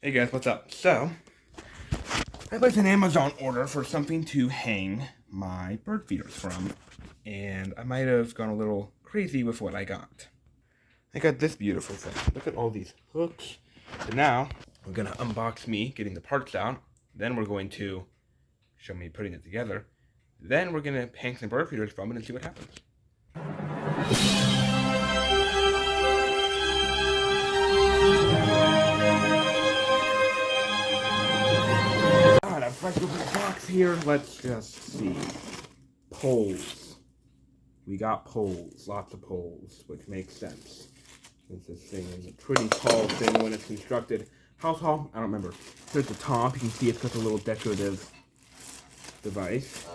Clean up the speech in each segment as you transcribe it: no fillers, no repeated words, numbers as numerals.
Hey guys, what's up? So, I placed an Amazon order for something to hang my bird feeders from, and I might have gone a little crazy with what I got. I got this beautiful thing. Look at all these hooks. And now, we're gonna unbox me getting the parts out, then we're going to show me putting it together, then we're gonna hang some bird feeders from it and see what happens. God, I'm fresh with the box here. Let's just see. Poles. We got poles, lots of poles, which makes sense. Since this thing is a pretty tall thing when it's constructed. How tall? I don't remember. Here's the top. You can see it's got a little decorative device.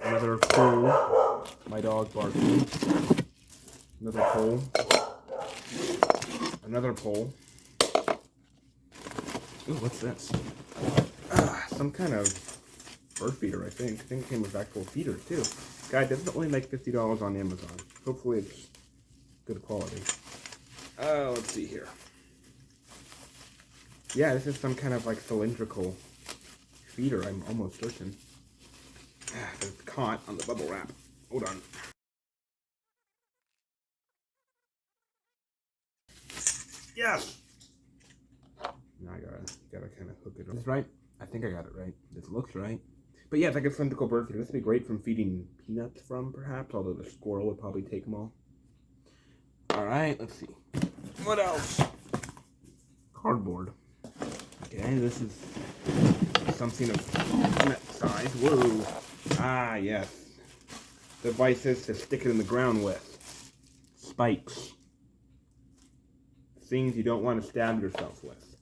Another pole. My dog barking. Another pole. Another pole. Ooh, what's this? Some kind of bird feeder, I think. I think it came with actual feeders, too. Guy doesn't only make $50 on Amazon. Hopefully it's good quality. Let's see here. Yeah, this is some kind of like cylindrical feeder, I'm almost certain. It's caught on the bubble wrap. Hold on. Yes! Now I gotta kind of hook it up. Is this right? I think I got it right. This looks right. But yeah, it's like a cylindrical bird feeder. This would be great from feeding peanuts from, perhaps, although the squirrel would probably take them all. Alright, let's see. What else? Cardboard. Okay, this is something of peanut size. Whoa. Ah, yes. Devices to stick it in the ground with. Spikes. Things you don't want to stab yourself with.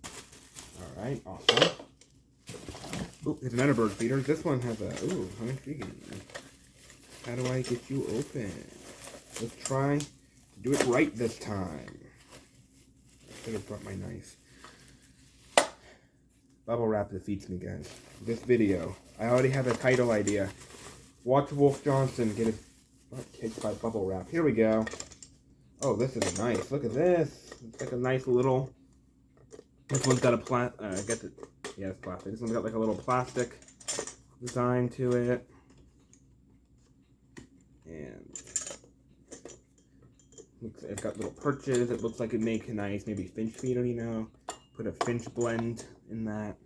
Alright, awesome. Ooh, there's another bird feeder. This one has a... Ooh, how intriguing. How do I get you open? Let's try to do it right this time. I should have brought my knife. Bubble wrap defeats me, guys. This video. I already have a title idea. Watch Wolf Johnson get his butt kicked by bubble wrap. Here we go. Oh, this is nice. Look at this. It's like a nice little... This one's got a yeah, it's plastic. This one's got like a little plastic design to it. And it's got little perches. It looks like it'd make a nice maybe finch feeder, you know. Put a finch blend in that.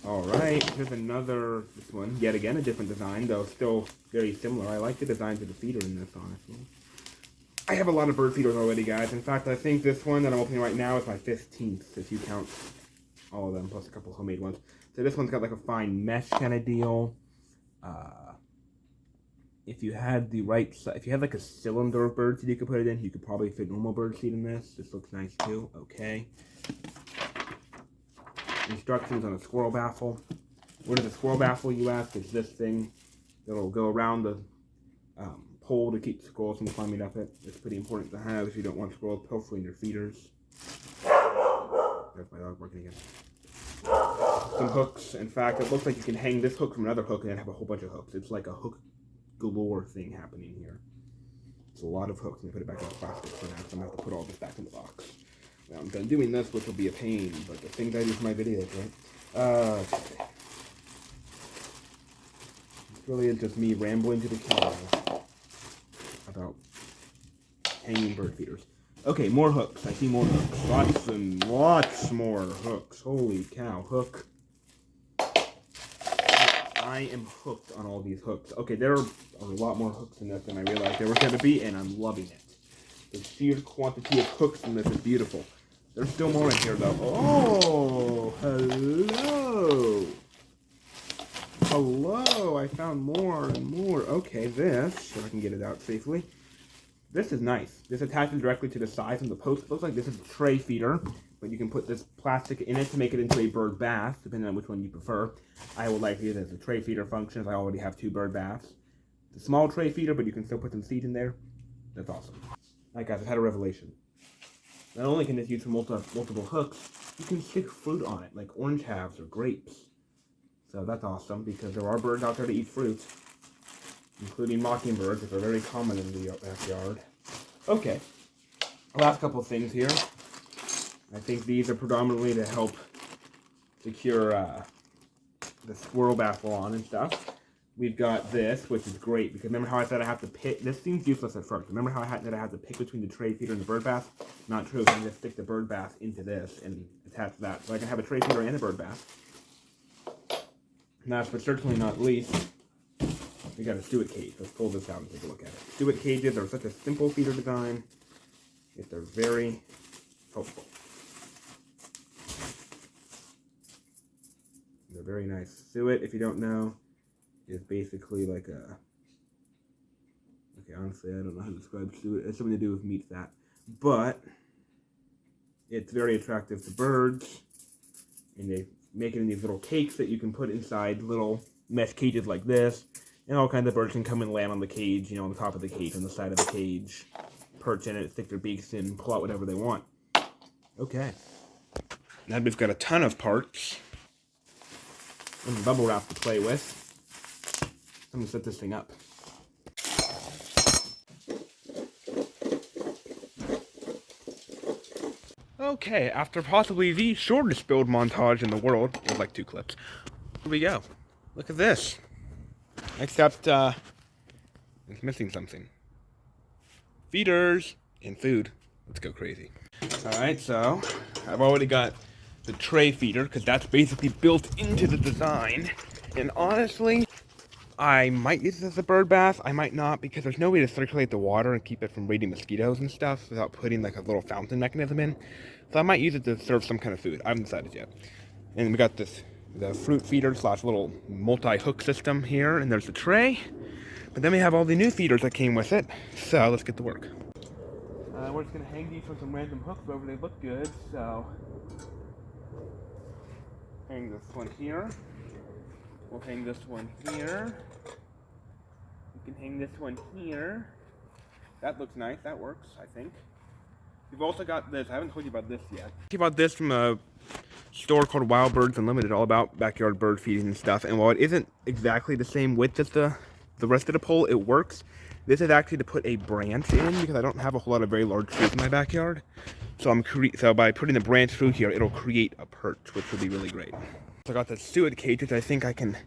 Alright, here's another, this one. Yet again, a different design, though still very similar. I like the design to the feeder in this, honestly. I have a lot of bird feeders already, guys. In fact, I think this one that I'm opening right now is my 15th, if you count all of them, plus a couple homemade ones. So this one's got like a fine mesh kind of deal. If you had the right size, if you had like a cylinder of bird seed you could put it in, you could probably fit normal bird seed in this. This looks nice too. Okay. Instructions on a squirrel baffle. What is a squirrel baffle, you ask? It's this thing that'll go around the pole to keep squirrels from climbing up it. It's pretty important to have if you don't want squirrels pilfering your feeders. There's my dog barking again. Some hooks. In fact, it looks like you can hang this hook from another hook and then have a whole bunch of hooks. It's like a hook galore thing happening here. It's a lot of hooks. Let me put it back in the plastic for now, because I'm going to have to put all this back in the box. Now, I'm done doing this, which will be a pain, but the things I do for my videos, right? It's really just me rambling to the camera about hanging bird feeders. Okay, more hooks. I see more hooks. Lots and lots more hooks. Holy cow, hook. I am hooked on all these hooks. Okay, there are a lot more hooks in this than I realized there were going to be, and I'm loving it. The sheer quantity of hooks in this is beautiful. There's still more in here, though. Oh, hello. Hello, I found more and more. Okay, this, if I can get it out safely. This is nice. This attaches directly to the sides of the post. It looks like this is a tray feeder, but you can put this plastic in it to make it into a bird bath, depending on which one you prefer. I would like it as a tray feeder function, as I already have 2 bird baths. It's a small tray feeder, but you can still put some seed in there. That's awesome. Alright guys, I've had a revelation. Not only can this use for multiple hooks, you can stick fruit on it, like orange halves or grapes. So that's awesome, because there are birds out there to eat fruit, including mockingbirds, which are very common in the backyard. Okay. Last couple things here. I think these are predominantly to help secure the squirrel bath lawn and stuff. We've got this, which is great, because remember how I said I have to pick? This seems useless at first. Remember how I have to pick between the tray feeder and the bird bath? Not true. I can just stick the bird bath into this and attach that. So I can have a tray feeder and a bird bath. Last but certainly not least, we got a suet cage. Let's pull this out and take a look at it. Suet cages are such a simple feeder design, yet they're very helpful. They're very nice. Suet, if you don't know, is basically like a... Okay, honestly, I don't know how to describe suet. It's something to do with meat fat. But it's very attractive to birds, and they make it in these little cakes that you can put inside little mesh cages like this, and all kinds of birds can come and land on the cage, on the top of the cage, on the side of the cage, perch in it, stick their beaks in, pull out whatever they want. Okay. Now we've got a ton of parts and bubble wrap to play with. I'm gonna set this thing up. Okay, after possibly the shortest build montage in the world, with like 2 clips, here we go. Look at this. Except, it's missing something. Feeders and food. Let's go crazy. Alright, so I've already got the tray feeder, because that's basically built into the design. And honestly, I might use this as a bird bath. I might not, because there's no way to circulate the water and keep it from breeding mosquitoes and stuff without putting like a little fountain mechanism in. So I might use it to serve some kind of food. I haven't decided yet. And we got the fruit feeder slash little multi-hook system here, and there's the tray. But then we have all the new feeders that came with it. So let's get to work. We're just gonna hang these from some random hooks wherever they look good. So hang this one here. We'll hang this one here. We can hang this one here. That looks nice. That works, I think. We've also got this. I haven't told you about this yet. I about this from a store called Wild Birds Unlimited, all about backyard bird feeding and stuff. And while it isn't exactly the same width as the rest of the pole, it works. This is actually to put a branch in, because I don't have a whole lot of very large trees in my backyard. So so by putting the branch through here, it'll create a perch, which will be really great. So I got the suet cage, which I think I can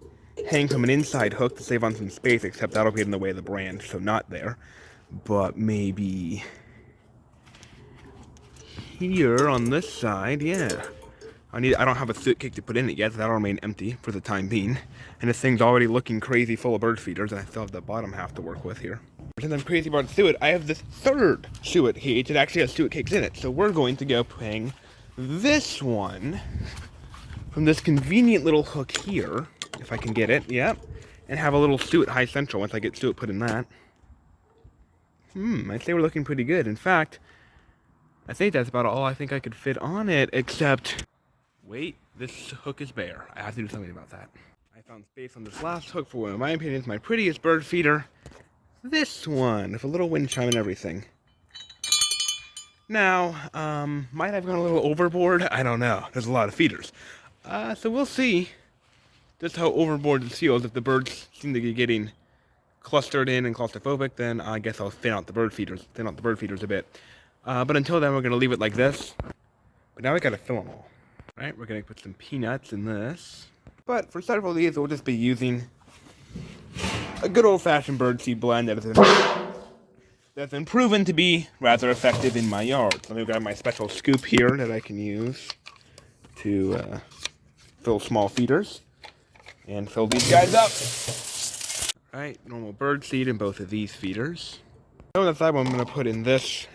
hang from an inside hook to save on some space, except that'll get in the way of the branch, so not there. But maybe here on this side, yeah. I don't have a suet cage to put in it yet, so that'll remain empty for the time being. And this thing's already looking crazy full of bird feeders, and I still have the bottom half to work with here. Since I'm crazy about suet, I have this third suet cage. It actually has suet cakes in it, so we're going to go hang this one from this convenient little hook here, if I can get it, yep, and have a little suet high central once I get suet put in that. I'd say we're looking pretty good. In fact, I think that's about all I think I could fit on it, except, wait, this hook is bare. I have to do something about that. I found space on this last hook for what in my opinion is my prettiest bird feeder. This one, with a little wind chime and everything. Now, might have gone a little overboard? I don't know. There's a lot of feeders. So we'll see just how overboard it feels. If the birds seem to be getting clustered in and claustrophobic, then I guess I'll thin out the bird feeders a bit. But until then, we're going to leave it like this. But now we got to fill them all. Alright, we're going to put some peanuts in this. But for several of these, we'll just be using a good old-fashioned birdseed blend that's been proven to be rather effective in my yard. So I've got my special scoop here that I can use to fill small feeders and fill these guys up. Alright, normal birdseed in both of these feeders. So that's what I'm going to put in this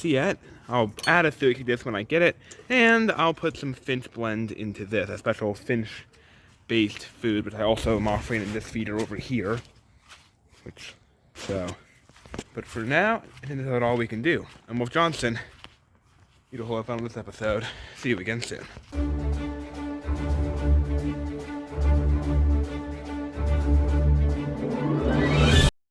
yet. I'll add a suet to this when I get it, and I'll put some finch blend into this, a special finch-based food, which I also am offering in this feeder over here. But for now, I think that's all we can do. I'm Wolf Johnson. You know who I found in this episode. See you again soon.